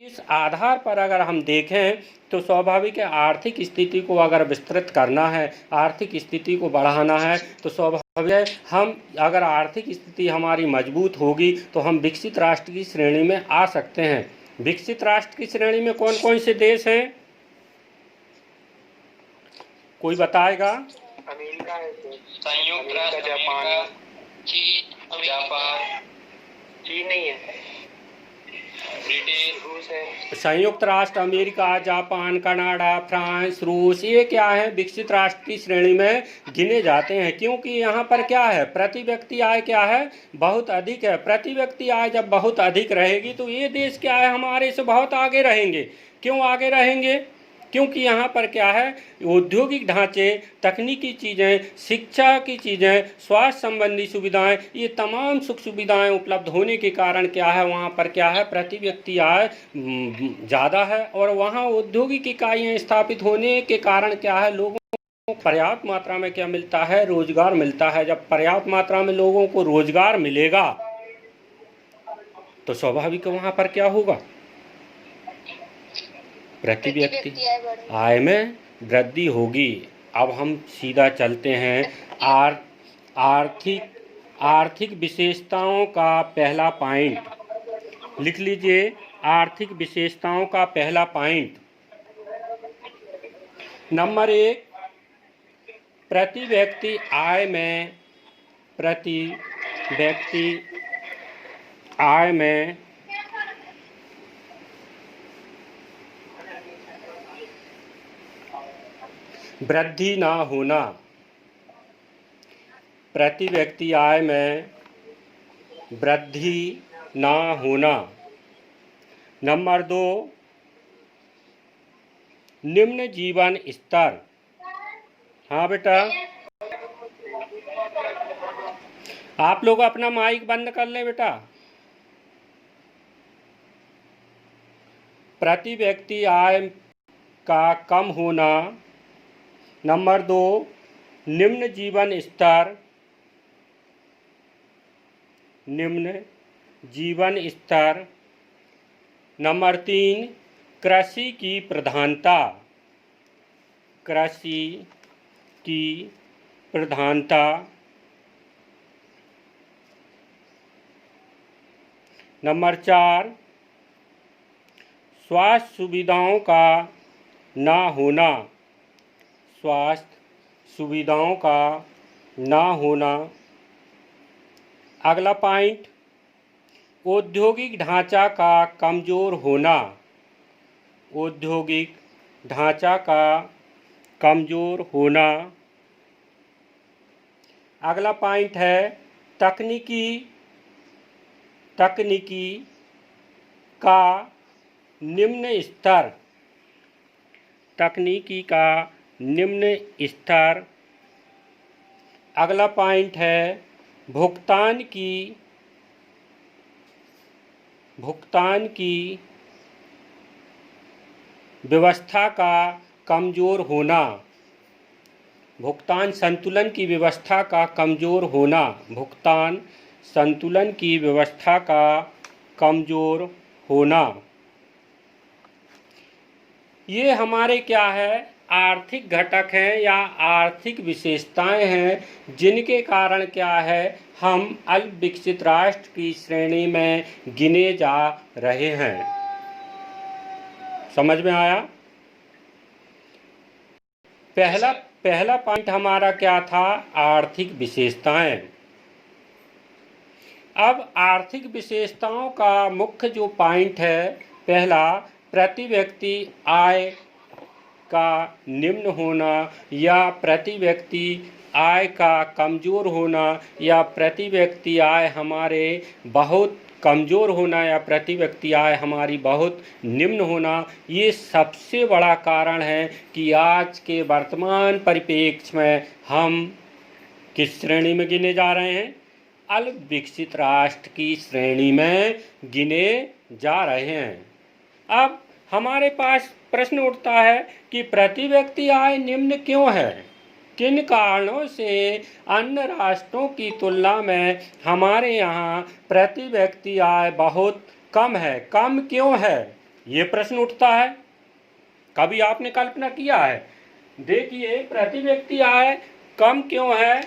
इस आधार पर अगर हम देखें तो स्वाभाविक है, आर्थिक स्थिति को अगर विस्तृत करना है, आर्थिक स्थिति को बढ़ाना है तो स्वाभाविक है हम अगर आर्थिक स्थिति हमारी मजबूत होगी तो हम विकसित राष्ट्र की श्रेणी में आ सकते हैं। विकसित राष्ट्र की श्रेणी में कौन कौन से देश हैं, कोई बताएगा? अमेरिका है, संयुक्त राष्ट्र, जापान, चीन, जापान, चीन नहीं है, ब्रिटेन, रूस है। संयुक्त राष्ट्र, अमेरिका, जापान, कनाडा, फ्रांस, रूस, ये क्या है, विकसित राष्ट्र की श्रेणी में गिने जाते हैं। क्योंकि यहाँ पर क्या है, प्रति व्यक्ति आय क्या है, बहुत अधिक है। प्रति व्यक्ति आय जब बहुत अधिक रहेगी तो ये देश क्या है, हमारे से बहुत आगे रहेंगे। क्यों आगे रहेंगे? क्योंकि यहाँ पर क्या है, औद्योगिक ढांचे, तकनीकी चीज़ें, शिक्षा की चीज़ें, स्वास्थ्य संबंधी सुविधाएं, ये तमाम सुख सुविधाएं उपलब्ध होने के कारण क्या है, वहाँ पर क्या है, प्रति व्यक्ति आय ज़्यादा है। और वहाँ औद्योगिक इकाइयाँ स्थापित होने के कारण क्या है, लोगों को पर्याप्त मात्रा में क्या मिलता है, रोजगार मिलता है। जब पर्याप्त मात्रा में लोगों को रोजगार मिलेगा तो स्वाभाविक वहाँ पर क्या होगा, प्रति व्यक्ति आय में वृद्धि होगी। अब हम सीधा चलते हैं आर्थिक विशेषताओं का पहला पॉइंट लिख लीजिए। आर्थिक विशेषताओं का पहला पॉइंट नंबर 1, प्रति व्यक्ति आय में वृद्धि ना होना। प्रति व्यक्ति आय में वृद्धि ना होना। नंबर 2, निम्न जीवन स्तर। हाँ बेटा, आप लोग अपना माइक बंद कर लें बेटा। प्रति व्यक्ति आय का कम होना। नंबर 2, निम्न जीवन स्तर। नंबर 3, कृषि की प्रधानता। नंबर 4, स्वास्थ्य सुविधाओं का ना होना। अगला पॉइंट, औद्योगिक ढांचा का कमजोर होना। अगला पॉइंट है तकनीकी का निम्न स्तर। अगला पॉइंट है भुगतान की व्यवस्था का कमजोर होना। भुगतान संतुलन की व्यवस्था का कमजोर होना। ये हमारे क्या है, आर्थिक घटक हैं या आर्थिक विशेषताएं हैं जिनके कारण क्या है, हम अल्प विकसित राष्ट्र की श्रेणी में गिने जा रहे हैं। समझ में आया? पहला पॉइंट हमारा क्या था, आर्थिक विशेषताएं। अब आर्थिक विशेषताओं का मुख्य जो पॉइंट है, पहला, प्रति व्यक्ति आय का निम्न होना या प्रति व्यक्ति आय का कमज़ोर होना या प्रति व्यक्ति आय हमारे बहुत कमज़ोर होना या प्रति व्यक्ति आय हमारी बहुत निम्न होना। ये सबसे बड़ा कारण है कि आज के वर्तमान परिप्रेक्ष्य में हम किस श्रेणी में गिने जा रहे हैं, अल्प विकसित राष्ट्र की श्रेणी में गिने जा रहे हैं। अब हमारे पास प्रश्न उठता है कि प्रति व्यक्ति आय निम्न क्यों है, किन कारणों से अन्य राष्ट्रों की तुलना में हमारे यहाँ प्रति व्यक्ति आय बहुत कम है, कम क्यों है? ये प्रश्न उठता है। कभी आपने कल्पना किया है? देखिए, प्रति व्यक्ति आय कम क्यों है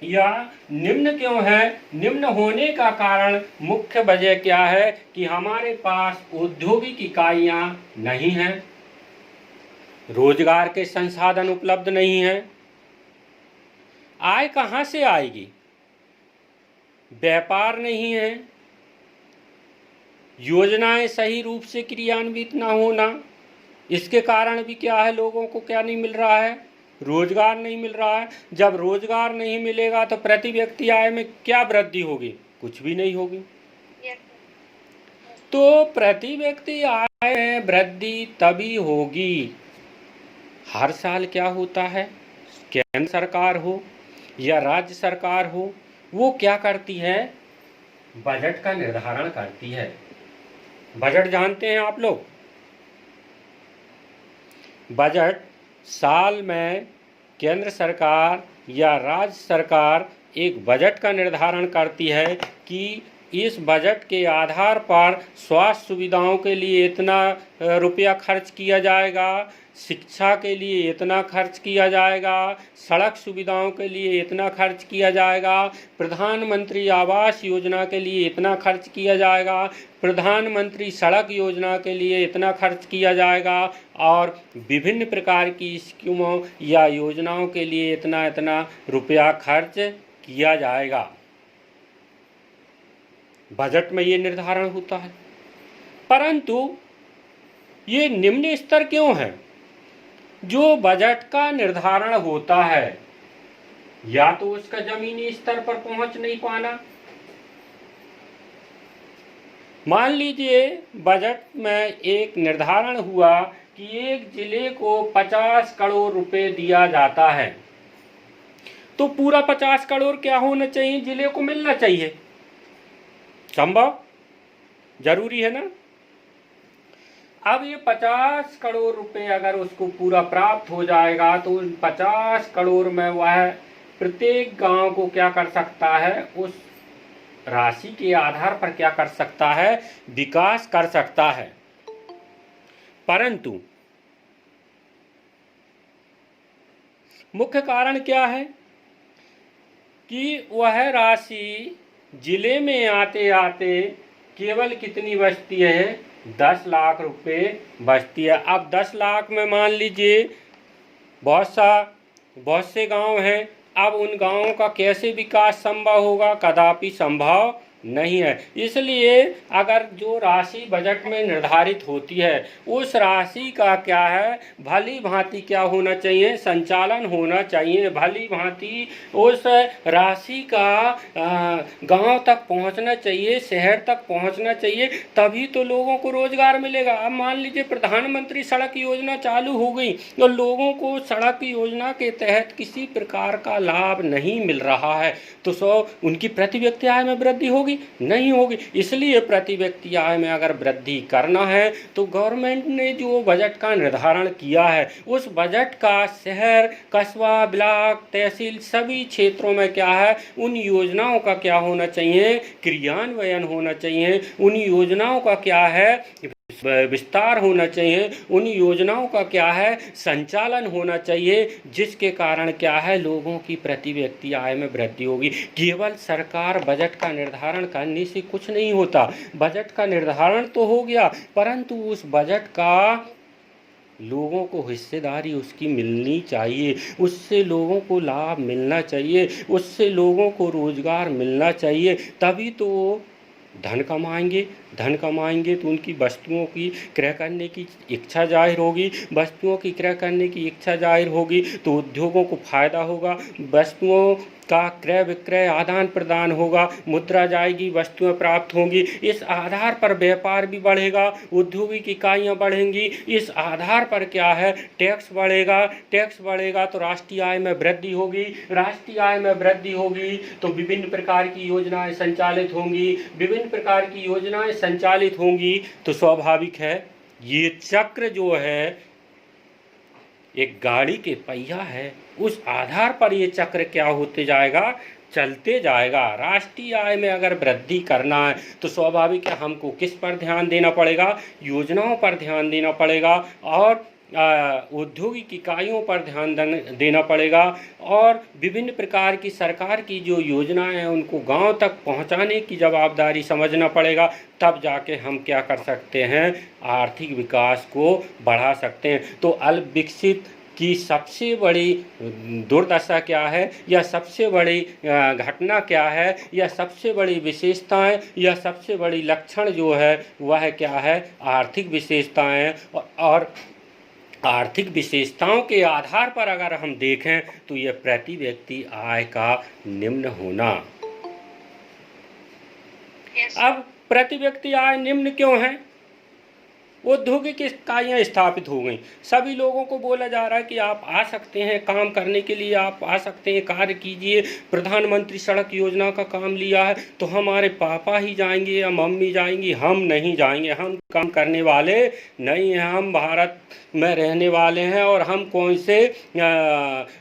या निम्न क्यों है? निम्न होने का कारण मुख्य वजह क्या है कि हमारे पास औद्योगिक इकाइयां नहीं हैं, रोजगार के संसाधन उपलब्ध नहीं हैं। आय कहाँ से आएगी? व्यापार नहीं है, योजनाएं सही रूप से क्रियान्वित ना होना, इसके कारण भी क्या है, लोगों को क्या नहीं मिल रहा है? रोजगार नहीं मिल रहा है। जब रोजगार नहीं मिलेगा तो प्रति व्यक्ति आय में क्या वृद्धि होगी? कुछ भी नहीं होगी। तो प्रति व्यक्ति आय में वृद्धि तभी होगी, हर साल क्या होता है, केंद्र सरकार हो या राज्य सरकार हो, वो क्या करती है? बजट का निर्धारण करती है। बजट जानते हैं आप लोग? बजट साल में केंद्र सरकार या राज्य सरकार एक बजट का निर्धारण करती है कि इस बजट के आधार पर स्वास्थ्य सुविधाओं के लिए इतना रुपया खर्च किया जाएगा, शिक्षा के लिए इतना खर्च किया जाएगा, सड़क सुविधाओं के लिए इतना खर्च किया जाएगा, प्रधानमंत्री आवास योजना के लिए इतना खर्च किया जाएगा, प्रधानमंत्री सड़क योजना के लिए इतना खर्च किया जाएगा, और विभिन्न प्रकार की स्कीमों या योजनाओं के लिए इतना इतना रुपया खर्च किया जाएगा। बजट में ये निर्धारण होता है। परंतु ये निम्न स्तर क्यों है? जो बजट का निर्धारण होता है, या तो उसका जमीनी स्तर पर पहुंच नहीं पाना। मान लीजिए बजट में एक निर्धारण हुआ कि एक जिले को 50 करोड़ रुपए दिया जाता है, तो पूरा 50 करोड़ क्या होना चाहिए? जिले को मिलना चाहिए। संभव? जरूरी है ना? अब ये 50 करोड़ रुपए अगर उसको पूरा प्राप्त हो जाएगा तो उन 50 करोड़ में वह प्रत्येक गांव को क्या कर सकता है? उस राशि के आधार पर क्या कर सकता है? विकास कर सकता है। परंतु मुख्य कारण क्या है कि वह राशि जिले में आते आते केवल कितनी बचती है? 10 लाख रुपए बचती है। अब 10 लाख में मान लीजिए बहुत से गांव हैं। अब उन गांवों का कैसे विकास संभव होगा? कदापि संभव नहीं है। इसलिए अगर जो राशि बजट में निर्धारित होती है उस राशि का क्या है, भली भांति क्या होना चाहिए? संचालन होना चाहिए। भली भांति उस राशि का गांव तक पहुंचना चाहिए, शहर तक पहुंचना चाहिए, तभी तो लोगों को रोजगार मिलेगा। अब मान लीजिए प्रधानमंत्री सड़क योजना चालू हो गई और लोगों को सड़क योजना के तहत किसी प्रकार का लाभ नहीं मिल रहा है, तो उनकी प्रति व्यक्ति आय में वृद्धि होगी? नहीं होगी। इसलिए प्रति व्यक्ति आय में अगर वृद्धि करना है तो गवर्नमेंट ने जो बजट का निर्धारण किया है उस बजट का शहर, कस्बा, ब्लॉक, तहसील सभी क्षेत्रों में क्या है, उन योजनाओं का क्या होना चाहिए? क्रियान्वयन होना चाहिए। उन योजनाओं का क्या है? विस्तार होना चाहिए। उन योजनाओं का क्या है? संचालन होना चाहिए, जिसके कारण क्या है, लोगों की प्रति व्यक्ति आय में वृद्धि होगी। केवल सरकार बजट का निर्धारण करने से कुछ नहीं होता। बजट का निर्धारण तो हो गया, परंतु उस बजट का लोगों को हिस्सेदारी उसकी मिलनी चाहिए, उससे लोगों को लाभ मिलना चाहिए, उससे लोगों को रोजगार मिलना चाहिए, तभी तो धन कमाएंगे तो उनकी वस्तुओं की क्रय करने की इच्छा जाहिर होगी। वस्तुओं की क्रय करने की इच्छा जाहिर होगी तो उद्योगों को फायदा होगा। वस्तुओं का क्रय विक्रय आदान प्रदान होगा, मुद्रा जाएगी, वस्तुएं प्राप्त होंगी। इस आधार पर व्यापार भी बढ़ेगा, औद्योगिक इकाइयां बढ़ेंगी। इस आधार पर क्या है, टैक्स बढ़ेगा। टैक्स बढ़ेगा तो राष्ट्रीय आय में वृद्धि होगी। राष्ट्रीय आय में वृद्धि होगी तो विभिन्न प्रकार की योजनाएं संचालित होंगी। विभिन्न प्रकार की योजनाएं संचालित होंगी तो स्वाभाविक है ये चक्र जो है एक गाड़ी के पहिया है, उस आधार पर ये चक्र क्या होते जाएगा, चलते जाएगा। राष्ट्रीय आय में अगर वृद्धि करना है तो स्वाभाविक है हमको किस पर ध्यान देना पड़ेगा, योजनाओं पर ध्यान देना पड़ेगा और औद्योगिक इकाइयों पर ध्यान देना पड़ेगा और विभिन्न प्रकार की सरकार की जो योजनाएं हैं उनको गांव तक पहुंचाने की जवाबदारी समझना पड़ेगा। तब जाके हम क्या कर सकते हैं, आर्थिक विकास को बढ़ा सकते हैं। तो अल्प विकसित की सबसे बड़ी दुर्दशा क्या है, या सबसे बड़ी घटना क्या है, या सबसे बड़ी विशेषताएं या सबसे बड़ी लक्षण जो है वह क्या है, आर्थिक विशेषताएं। और आर्थिक विशेषताओं के आधार पर अगर हम देखें तो यह प्रति व्यक्ति आय का निम्न होना। अब प्रति व्यक्ति आय निम्न क्यों है? औद्योगिक इकाइयाँ स्थापित हो गई, सभी लोगों को बोला जा रहा है कि आप आ सकते हैं काम करने के लिए, आप आ सकते हैं, कार्य कीजिए। प्रधानमंत्री सड़क योजना का काम लिया है तो हमारे पापा ही जाएंगे या मम्मी जाएंगी, हम नहीं जाएंगे, हम काम करने वाले नहीं हैं, हम भारत में रहने वाले हैं और हम कौन से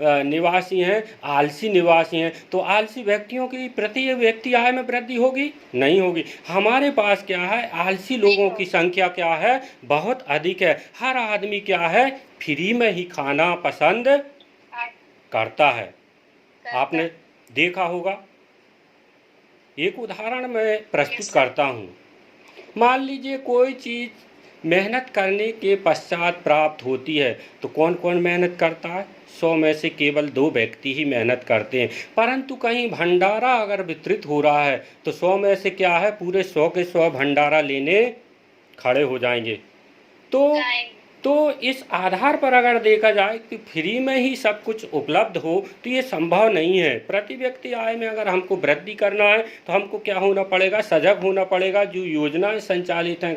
निवासी हैं, आलसी निवासी हैं। तो आलसी व्यक्तियों की प्रति व्यक्ति आय में वृद्धि होगी? नहीं होगी। हमारे पास क्या है, आलसी लोगों की संख्या क्या है, बहुत अधिक है। हर आदमी क्या है, फ्री में ही खाना पसंद करता है। आपने देखा होगा, एक उदाहरण मैं प्रस्तुत करता हूँ। मान लीजिए कोई चीज़ मेहनत करने के पश्चात प्राप्त होती है तो कौन कौन मेहनत करता है? 100 में से केवल 2 व्यक्ति ही मेहनत करते हैं। परंतु कहीं भंडारा अगर वितरित हो रहा है तो 100 में से क्या है, पूरे 100 के 100 भंडारा लेने खड़े हो जाएंगे। तो इस आधार पर अगर देखा जाए कि फ्री में ही सब कुछ उपलब्ध हो तो ये संभव नहीं है। प्रति व्यक्ति आय में अगर हमको वृद्धि करना है तो हमको क्या होना पड़ेगा, सजग होना पड़ेगा। जो योजनाएं संचालित हैं